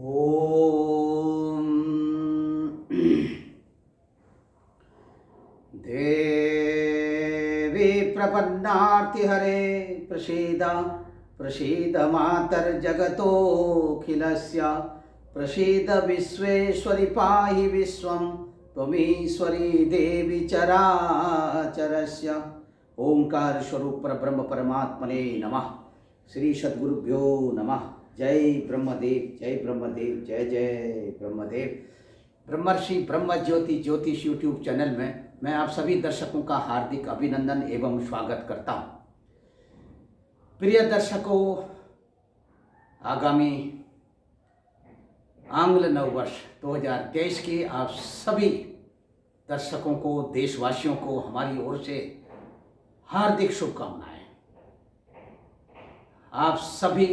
ॐ देवी प्रपन्नार्तिहरे प्रसीद प्रसीद मातर्जगतोऽखिलस्य प्रसीद विश्वेश्वरि पाहि विश्वं त्वमीश्वरी देवी चराचरस्य। ओंकार स्वरूप ब्रह्म परमात्मने नमः। श्री सद्गुरुभ्यो नमः। जय ब्रह्मदेव, जय ब्रह्मदेव, जय जय ब्रह्मदेव। ब्रह्मर्षि ब्रह्म ज्योति ज्योतिष यूट्यूब चैनल में मैं आप सभी दर्शकों का हार्दिक अभिनंदन एवं स्वागत करता हूं। प्रिय दर्शकों, आगामी आंग्ल नववर्ष 2023 की आप सभी दर्शकों को, देशवासियों को हमारी ओर से हार्दिक शुभकामनाएं। आप सभी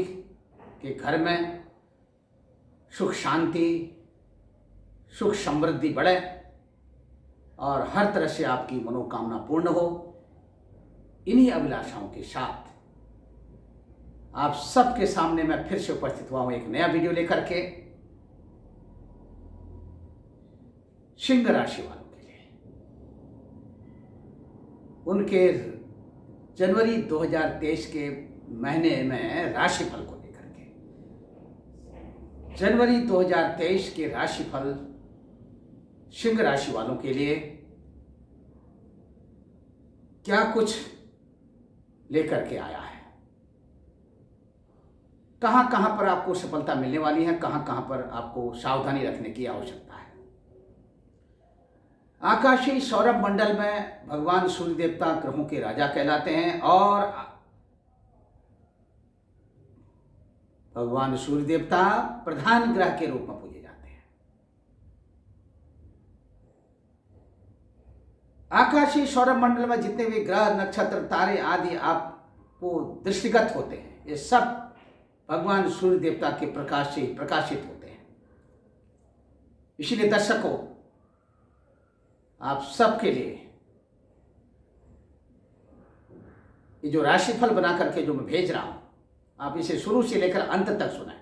के घर में सुख शांति, सुख समृद्धि बढ़े और हर तरह से आपकी मनोकामना पूर्ण हो। इन्हीं अभिलाषाओं के साथ आप सबके सामने मैं फिर से उपस्थित हुआ हूं एक नया वीडियो लेकर के। सिंह राशि वालों के लिए उनके जनवरी 2023 के महीने में राशिफल को लेकर के, जनवरी 2023 के राशिफल सिंह राशि वालों के लिए क्या कुछ लेकर के आया है, कहां कहां पर आपको सफलता मिलने वाली है, कहां कहां पर आपको सावधानी रखने की आवश्यकता है। आकाशीय सौरभ मंडल में भगवान सूर्य देवता ग्रहों के राजा कहलाते हैं और भगवान सूर्य देवता प्रधान ग्रह के रूप में पूजे जाते हैं। आकाशीय सौरभ मंडल में जितने भी ग्रह, नक्षत्र, तारे आदि आपको दृष्टिगत होते हैं, ये सब भगवान सूर्य देवता के प्रकाश से प्रकाशित होते हैं। इसीलिए दर्शकों, आप सबके लिए ये जो राशिफल बना करके जो मैं भेज रहा हूं, आप इसे शुरू से लेकर अंत तक सुनें।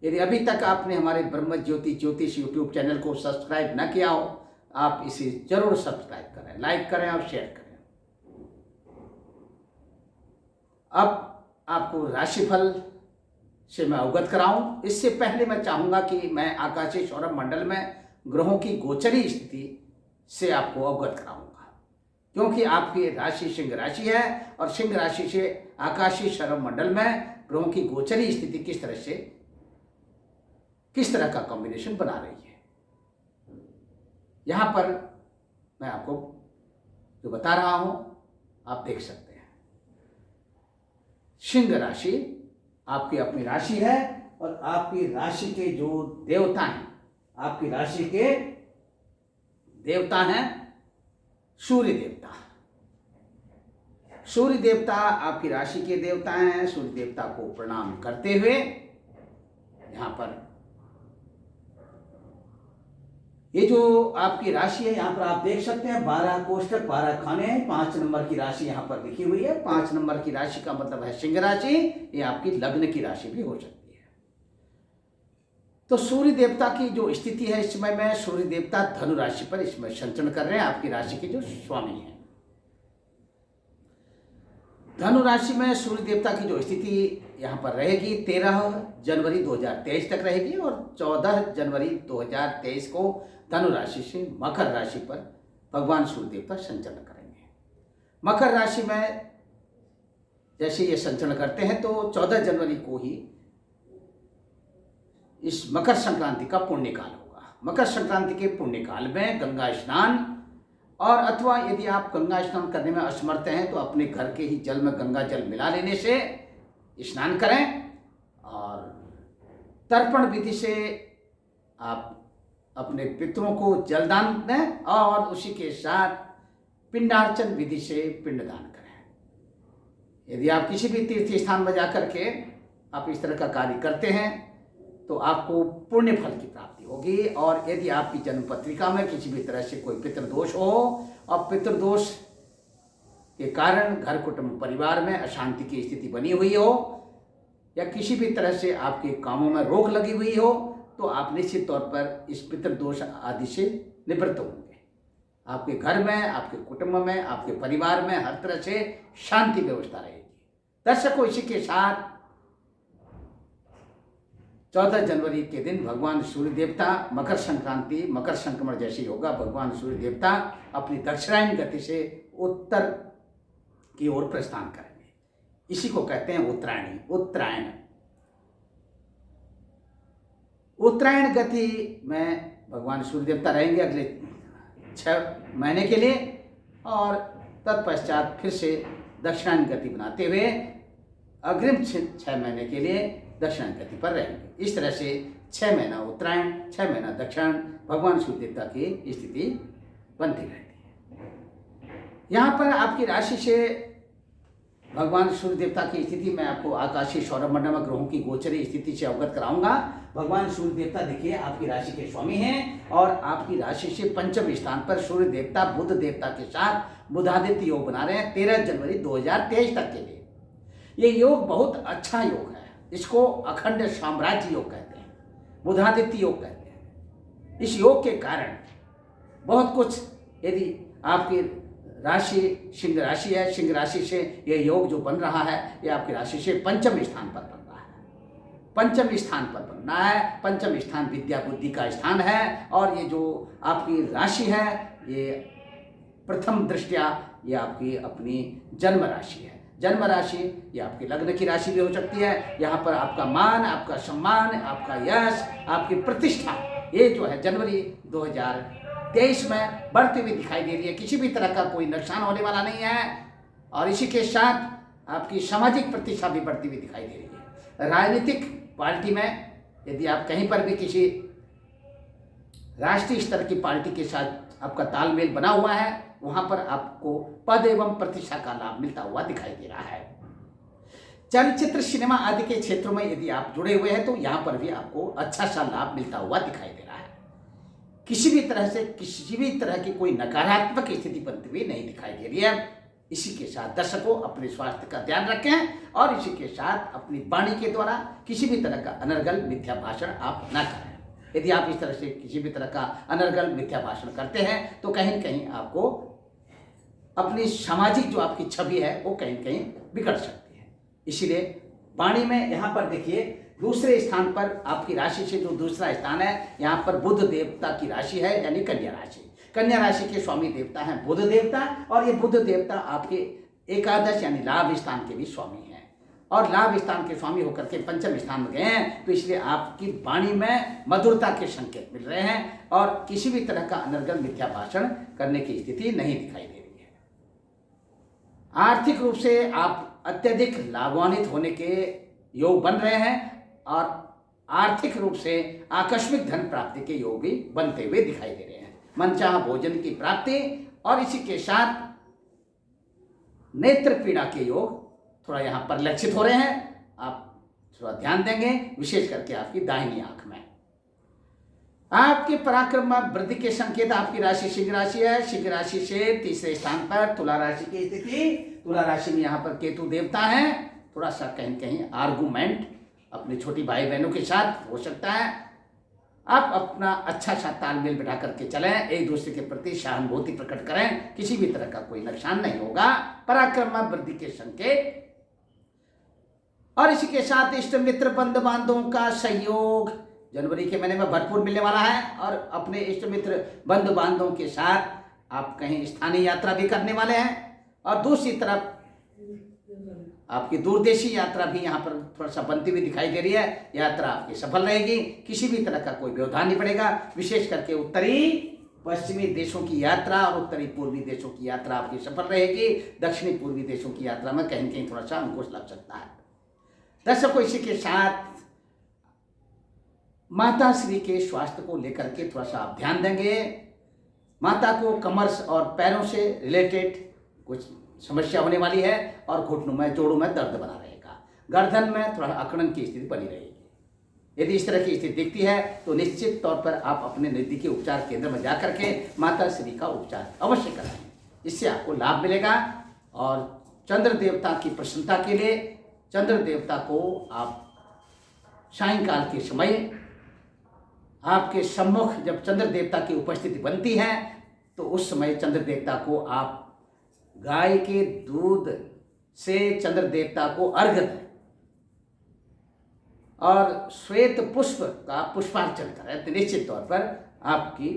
यदि अभी तक आपने हमारे ब्रह्म ज्योति ज्योतिष यूट्यूब चैनल को सब्सक्राइब न किया हो, आप इसे जरूर सब्सक्राइब करें, लाइक करें और शेयर करें। अब आपको राशिफल से मैं अवगत कराऊं, इससे पहले मैं चाहूंगा कि मैं आकाशीय सौरभ मंडल में ग्रहों की गोचरी स्थिति से आपको अवगत कराऊंगा, क्योंकि आपकी राशि सिंह राशि है और सिंह राशि से आकाशीय सौरभ मंडल में ग्रहों की गोचरी स्थिति किस तरह का कॉम्बिनेशन बना रही है। यहां पर मैं आपको जो बता रहा हूं आप देख सकते हैं। सिंह राशि आपकी अपनी राशि है और आपकी राशि के जो देवता हैं, आपकी राशि के देवता हैं सूर्य देवता। सूर्य देवता आपकी राशि के देवता हैं। सूर्य देवता को प्रणाम करते हुए यहां पर ये जो आपकी राशि है, यहां पर आप देख सकते हैं 12 कोष्ठक 12 खाने हैं। 5 नंबर की राशि यहां पर लिखी हुई है। 5 नंबर की राशि का मतलब है सिंह राशि। ये आपकी लग्न की राशि भी हो सकती है। तो सूर्य देवता की जो स्थिति है इस समय में, सूर्य देवता धनु राशि पर इसमें संचरण कर रहे हैं, आपकी राशि के जो स्वामी हैं। धनु राशि में सूर्य देवता की जो स्थिति यहां पर रहेगी 13 जनवरी 2023 तक रहेगी और 14 जनवरी 2023 को धनु राशि से मकर राशि पर भगवान सूर्य देवता संचरण करेंगे। मकर राशि में जैसे ये संचरण करते हैं तो 14 जनवरी को ही इस मकर संक्रांति का पुण्यकाल होगा। मकर संक्रांति के पुण्यकाल में गंगा स्नान, और अथवा यदि आप गंगा स्नान करने में असमर्थ हैं तो अपने घर के ही जल में गंगा जल मिला लेने से स्नान करें और तर्पण विधि से आप अपने पितरों को जलदान दें और उसी के साथ पिंडार्चन विधि से पिंडदान करें। यदि आप किसी भी तीर्थ स्थान में जाकर के आप इस तरह का कार्य करते हैं तो आपको पुण्य फल की प्राप्ति होगी। और यदि आपकी जन्म पत्रिका में किसी भी तरह से कोई पितृदोष हो और पितृदोष के कारण घर कुटुंब परिवार में अशांति की स्थिति बनी हुई हो या किसी भी तरह से आपके कामों में रोक लगी हुई हो, तो आप निश्चित तौर पर इस पितृदोष आदि से निवृत्त होंगे। आपके घर में, आपके कुटुंब में, आपके परिवार में हर तरह से शांति व्यवस्था रहेगी। दर्शकों, इसी के साथ 14 जनवरी के दिन भगवान सूर्य देवता मकर संक्रांति, मकर संक्रमण जैसी होगा। भगवान सूर्य देवता अपनी दक्षिणायन गति से उत्तर की ओर प्रस्थान करेंगे। इसी को कहते हैं उत्तरायणी, उत्तरायण। उत्तरायण गति में भगवान सूर्य देवता रहेंगे अगले 6 महीने के लिए, और तत्पश्चात फिर से दक्षिणायन गति बनाते हुए अग्रिम 6 महीने के लिए दक्षिणायन गति पर रहेंगे। इस तरह से 6 महीना उत्तरायण, 6 महीना दक्षिणायन भगवान सूर्य देवता की स्थिति बनती रहती है। यहाँ पर आपकी राशि से भगवान सूर्य देवता की स्थिति मैं आपको आकाशीय सौरमंडल में ग्रहों की गोचरी स्थिति से अवगत कराऊंगा। भगवान सूर्य देवता देखिए आपकी राशि के स्वामी हैं, और आपकी राशि से पंचम स्थान पर सूर्य देवता बुध देवता के साथ बुधादित्य योग बना रहे हैं 13 जनवरी 2023 तक के लिए। ये योग बहुत अच्छा योग है, इसको अखंड साम्राज्य योग कहते हैं, बुधादित्य योग कहते हैं। इस योग के कारण बहुत कुछ, यदि आपकी राशि सिंह राशि है, सिंह राशि से ये योग जो बन रहा है ये आपकी राशि से पंचम स्थान पर बन रहा है। पंचम स्थान पर बनना है। पंचम स्थान विद्या बुद्धि का स्थान है, और ये जो आपकी राशि है ये प्रथम दृष्टया ये आपकी अपनी जन्म राशि है। जन्म राशि ये आपके लग्न की राशि भी हो सकती है। यहाँ पर आपका मान, आपका सम्मान, आपका यश, आपकी प्रतिष्ठा, ये जो है जनवरी 2023 में बढ़ती हुई दिखाई दे रही है। किसी भी तरह का कोई नुकसान होने वाला नहीं है, और इसी के साथ आपकी सामाजिक प्रतिष्ठा भी बढ़ती हुई दिखाई दे रही है। राजनीतिक पार्टी में यदि आप कहीं पर भी किसी राष्ट्रीय स्तर की पार्टी के साथ आपका तालमेल बना हुआ है, वहां पर आपको पद एवं प्रतिष्ठा का लाभ मिलता हुआ दिखाई दे रहा है। चलचित्र, सिनेमा आदि के क्षेत्रों में यदि आप जुड़े हुए हैं तो यहाँ पर भी आपको अच्छा सा लाभ मिलता हुआ दिखाई दे रहा है। किसी भी तरह की कोई नकारात्मक स्थिति बनती हुई नहीं दिखाई दे रही है। इसी के साथ दर्शकों अपने स्वास्थ्य का ध्यान रखें, और इसी के साथ अपनी वाणी के द्वारा किसी भी तरह का अनर्गल मिथ्या भाषण आप न करें। यदि आप इस तरह से किसी भी तरह का अनर्गल मिथ्या भाषण करते हैं तो कहीं न कहीं आपको अपनी सामाजिक जो आपकी छवि है वो कहीं न कहीं बिगड़ सकती है। इसीलिए वाणी में यहाँ पर देखिए दूसरे स्थान पर आपकी राशि से जो दूसरा स्थान है, यहाँ पर बुध देवता की राशि है, यानी कन्या राशि। कन्या राशि के स्वामी देवता हैं बुध देवता, और ये बुध देवता आपके एकादश यानी लाभ स्थान के भी स्वामी हैं, और लाभ स्थान के स्वामी होकर के पंचम स्थान में गए हैं, तो इसलिए आपकी वाणी में मधुरता के संकेत मिल रहे हैं, और किसी भी तरह का अनर्गल मिथ्या भाषण करने की स्थिति नहीं दिखाई दे रही है। आर्थिक रूप से आप अत्यधिक लाभान्वित होने के योग बन रहे हैं, और आर्थिक रूप से आकस्मिक धन प्राप्ति के योग भी बनते हुए दिखाई दे रहे हैं। मनचाहा भोजन की प्राप्ति, और इसी के साथ नेत्र पीड़ा के योग थोड़ा यहाँ पर लक्षित हो रहे हैं। आप थोड़ा ध्यान देंगे, विशेष करके आपकी दाहिनी आंख में। आपके पराक्रम में वृद्धि के संकेत, आपकी राशि सिंह राशि है। सिंह राशि से तीसरे स्थान पर तुला राशि की स्थिति। तुला राशि में यहाँ पर केतु देवता है। थोड़ा सा कहीं कहीं आर्गूमेंट अपने छोटी भाई बहनों के साथ हो सकता है। आप अपना अच्छा सा तालमेल बिठा करके चलें, एक दूसरे के प्रति सहानुभूति प्रकट करें, किसी भी तरह का कोई नुकसान नहीं होगा। पराक्रम में वृद्धि के संकेत, और इसी के साथ इष्ट मित्र बंधु बांधवों का सहयोग जनवरी के महीने में भरपूर मिलने वाला है, और अपने इष्ट मित्र बंधु बांधवों के साथ आप कहीं स्थानीय यात्रा भी करने वाले हैं, और दूसरी तरफ आपकी दूरदेशी यात्रा भी यहाँ पर थोड़ा सा बनती हुई दिखाई दे रही है। यात्रा आपकी सफल रहेगी, किसी भी तरह का कोई व्यवधान नहीं पड़ेगा। विशेष करके उत्तरी पश्चिमी देशों की यात्रा और उत्तरी पूर्वी देशों की यात्रा आपकी सफल रहेगी। दक्षिणी पूर्वी देशों की यात्रा में कहीं कहीं थोड़ा सा अंकुश लग सकता है। दर्शकों, इसी के साथ माता श्री के स्वास्थ्य को लेकर के थोड़ा सा आप ध्यान देंगे। माता को कमर और पैरों से रिलेटेड कुछ समस्या होने वाली है, और घुटनों में, जोड़ों में दर्द बना रहेगा। गर्दन में थोड़ा अकड़न की स्थिति बनी रहेगी। यदि इस तरह की स्थिति दिखती है तो निश्चित तौर पर आप अपने नजदीकी उपचार केंद्र में जाकर के माता श्री का उपचार अवश्य कराएं, इससे आपको लाभ मिलेगा। और चंद्र देवता की प्रसन्नता के लिए चंद्र देवता को आप सायंकाल के समय आपके सम्मुख जब चंद्र देवता की उपस्थिति बनती है तो उस समय चंद्र देवता को आप गाय के दूध से चंद्र देवता को अर्घ्य दें और श्वेत पुष्प का पुष्पार्चन करें तो निश्चित तौर पर आपकी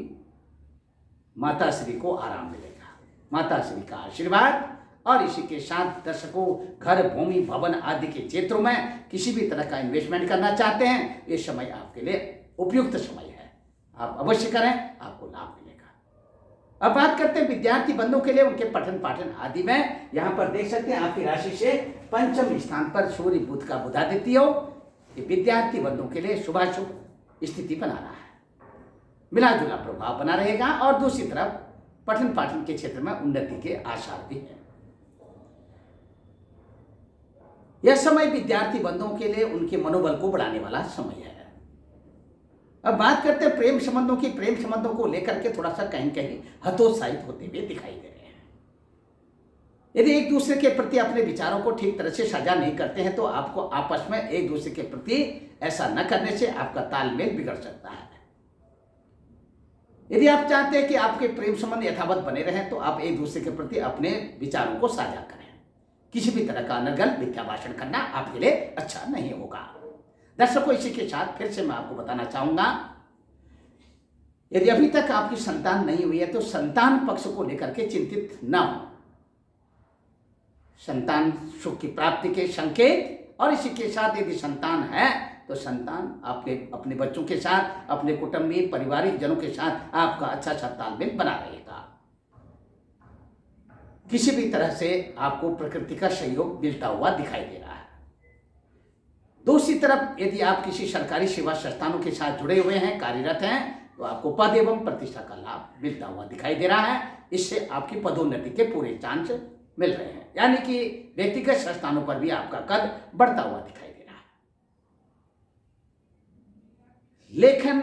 माता श्री को आराम मिलेगा, माता श्री का आशीर्वाद। और इसी के साथ दर्शकों, घर, भूमि, भवन आदि के क्षेत्रों में किसी भी तरह का इन्वेस्टमेंट करना चाहते हैं, ये समय आपके लिए उपयुक्त समय है, आप अवश्य करें, आपको लाभ मिलेगा। अब बात करते हैं विद्यार्थी बंधुओं के लिए उनके पठन पाठन आदि में। यहाँ पर देख सकते हैं आपकी राशि से पंचम स्थान पर सूर्य बुध का बुधादित्य हो, ये विद्यार्थी बंधुओं के लिए शुभाशुभ स्थिति बना रहा है, मिला जुला प्रभाव बना रहेगा। और दूसरी तरफ पठन पाठन के क्षेत्र में उन्नति के आसार भी है। यह समय विद्यार्थी बंधुओं के लिए उनके मनोबल को बढ़ाने वाला समय है। अब बात करते हैं प्रेम संबंधों की। प्रेम संबंधों को लेकर के थोड़ा सा कहीं कहीं हतोत्साहित होते हुए दिखाई दे रहे हैं। यदि एक दूसरे के प्रति अपने विचारों को ठीक तरह से साझा नहीं करते हैं तो आपको आपस में एक दूसरे के प्रति ऐसा न करने से आपका तालमेल बिगड़ सकता है। यदि आप चाहते हैं कि आपके प्रेम संबंध यथावत बने रहें तो आप एक दूसरे के प्रति अपने विचारों को साझा करें। किसी भी तरह का अनर्गल मिथ्या भाषण करना आपके लिए अच्छा नहीं होगा। दर्शकों, इसी के साथ फिर से मैं आपको बताना चाहूंगा, यदि अभी तक आपकी संतान नहीं हुई है तो संतान पक्ष को लेकर के चिंतित न हो। संतान सुख की प्राप्ति के संकेत, और इसी के साथ यदि संतान है तो संतान आपके अपने बच्चों के साथ, अपने कुटुंबीय पारिवारिक जनों के साथ आपका अच्छा सा तालमेल बना रहेगा। किसी भी तरह से आपको प्रकृति का सहयोग मिलता हुआ दिखाई दे रहा है। दूसरी तरफ यदि आप किसी सरकारी सेवा संस्थानों के साथ जुड़े हुए हैं, कार्यरत हैं, तो आपको पद एवं प्रतिष्ठा का लाभ मिलता हुआ दिखाई दे रहा है। इससे आपकी पदोन्नति के पूरे चांस मिल रहे हैं, यानी कि व्यक्तिगत संस्थानों पर भी आपका कद बढ़ता हुआ दिखाई दे रहा है। लेखन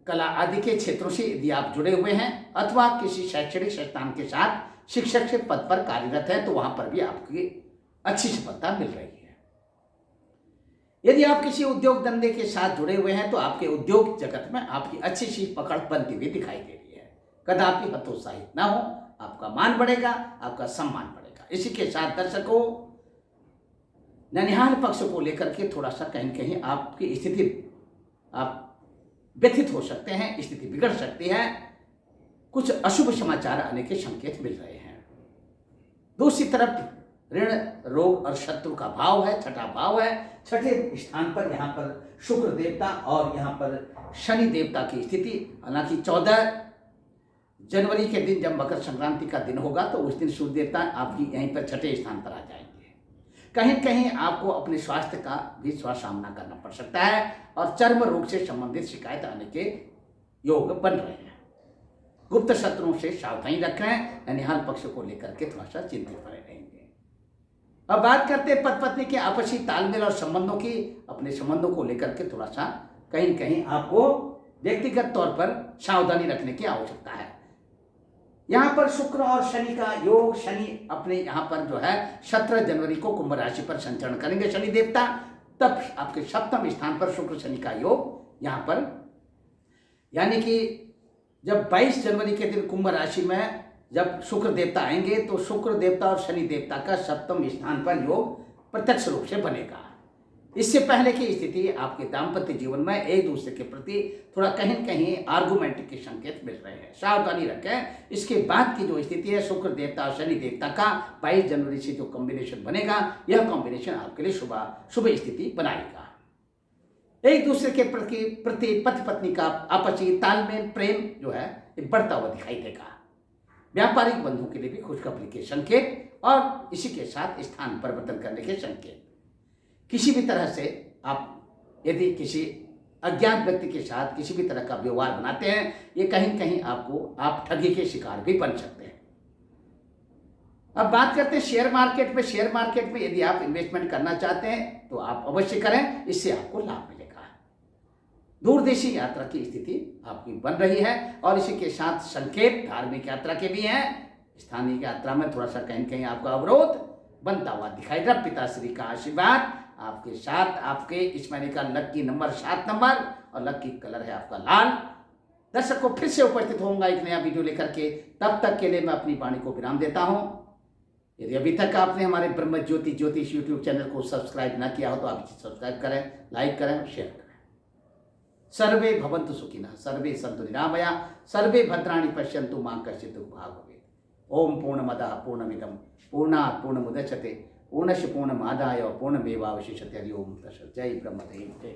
कला आदि के क्षेत्रों से यदि आप जुड़े हुए हैं अथवा किसी शैक्षणिक संस्थान के साथ शिक्षक के पद पर कार्यरत है तो वहां पर भी आपकी अच्छी सफलता मिल रही है। यदि आप किसी उद्योग धंधे के साथ जुड़े हुए हैं तो आपके उद्योग जगत में आपकी अच्छी सी पकड़ बनती हुई दिखाई दे रही है। कदापि हतोत्साहित ना हो, आपका मान बढ़ेगा, आपका सम्मान बढ़ेगा। इसी के साथ दर्शकों, ननिहाल पक्ष को लेकर के थोड़ा सा कहीं कहीं आपकी स्थिति आप व्यथित हो सकते हैं, स्थिति बिगड़ सकती है, कुछ अशुभ समाचार आने के संकेत मिल रहे हैं। दूसरी तरफ ऋण, रोग और शत्रु का भाव है, छठा भाव है। छठे स्थान पर यहाँ पर शुक्र देवता और यहाँ पर शनि देवता की स्थिति। हालांकि 14 जनवरी के दिन जब मकर संक्रांति का दिन होगा तो उस दिन सूर्य देवता आपकी यहीं पर छठे स्थान पर आ जाएंगे। कहीं कहीं आपको अपने स्वास्थ्य का भी सामना करना पड़ सकता है और चर्म रोग से संबंधित शिकायत आने के योग बन रहे हैं। गुप्त शत्रुओं से सावधानी रखें। ननिहाल पक्ष को लेकर के थोड़ा सा चिंतित बने रहेंगे। अब बात करते हैं पति पत्नी के आपसी तालमेल और संबंधों की। अपने संबंधों को लेकर के थोड़ा सा कहीं कहीं आपको व्यक्तिगत तौर पर सावधानी रखने की आवश्यकता है। यहाँ पर शुक्र और शनि का योग। शनि अपने यहाँ पर जो है 17 जनवरी को कुंभ राशि पर संचरण करेंगे शनि देवता। तब आपके सप्तम स्थान पर शुक्र शनि का योग यहाँ पर, यानी कि जब 22 जनवरी के दिन कुंभ राशि में जब शुक्र देवता आएंगे तो शुक्र देवता और शनि देवता का सप्तम स्थान पर योग प्रत्यक्ष रूप से बनेगा। इससे पहले की स्थिति आपके दाम्पत्य जीवन में एक दूसरे के प्रति थोड़ा कहीं कहीं आर्गुमेंट के संकेत मिल रहे हैं, सावधानी रखें। इसके बाद की जो स्थिति है शुक्र देवता और शनि देवता का 22 जनवरी से जो कॉम्बिनेशन बनेगा, यह कॉम्बिनेशन आपके लिए शुभ स्थिति बनाएगा। एक दूसरे के प्रति पति पत्नी का आपसी तालमेल, प्रेम जो है ये बढ़ता हुआ दिखाई देगा। व्यापारिक बंधुओं के लिए भी खुशखबरी के संकेत और इसी के साथ स्थान परिवर्तन करने के संकेत। किसी भी तरह से आप यदि किसी अज्ञात व्यक्ति के साथ किसी भी तरह का व्यवहार बनाते हैं, ये कहीं कहीं आप ठगी के शिकार भी बन सकते हैं। अब बात करते हैं शेयर मार्केट में। शेयर मार्केट में यदि आप इन्वेस्टमेंट करना चाहते हैं तो आप अवश्य करें, इससे आपको लाभ मिलेगा। दूरदेशी यात्रा की स्थिति आपकी बन रही है और इसी के साथ संकेत धार्मिक यात्रा के भी हैं। स्थानीय यात्रा में थोड़ा सा कहीं कहीं आपका अवरोध बनता हुआ दिखाई दे रहा। पिताश्री का आशीर्वाद आपके साथ। आपके इस महीने का लकी नंबर 7 नंबर और लकी कलर है आपका लाल। दर्शकों, फिर से उपस्थित होऊंगा एक नया वीडियो लेकर के। तब तक के लिए मैं अपनी वाणी को विराम देता हूं। यदि अभी तक आपने हमारे ब्रह्म ज्योति ज्योतिष यूट्यूब चैनल को सब्सक्राइब न किया हो तो आप इसे सब्सक्राइब करें, लाइक करें और शेयर करें। सर्वे भवन्तु सुखिनः, सर्वे सन्तु निरामया, सर्वे भद्राणि पश्यन्तु मा कश्चित् दुःखभाग् भवेत्। ओम पूर्णमदः पूर्णमिदं पूर्णात् पूर्णमुदच्यते पूर्णस्य पूर्णमादाय पूर्णमेवावशिष्यते। हरि ओम तत्सत्। जय ब्रह्मदेव जय।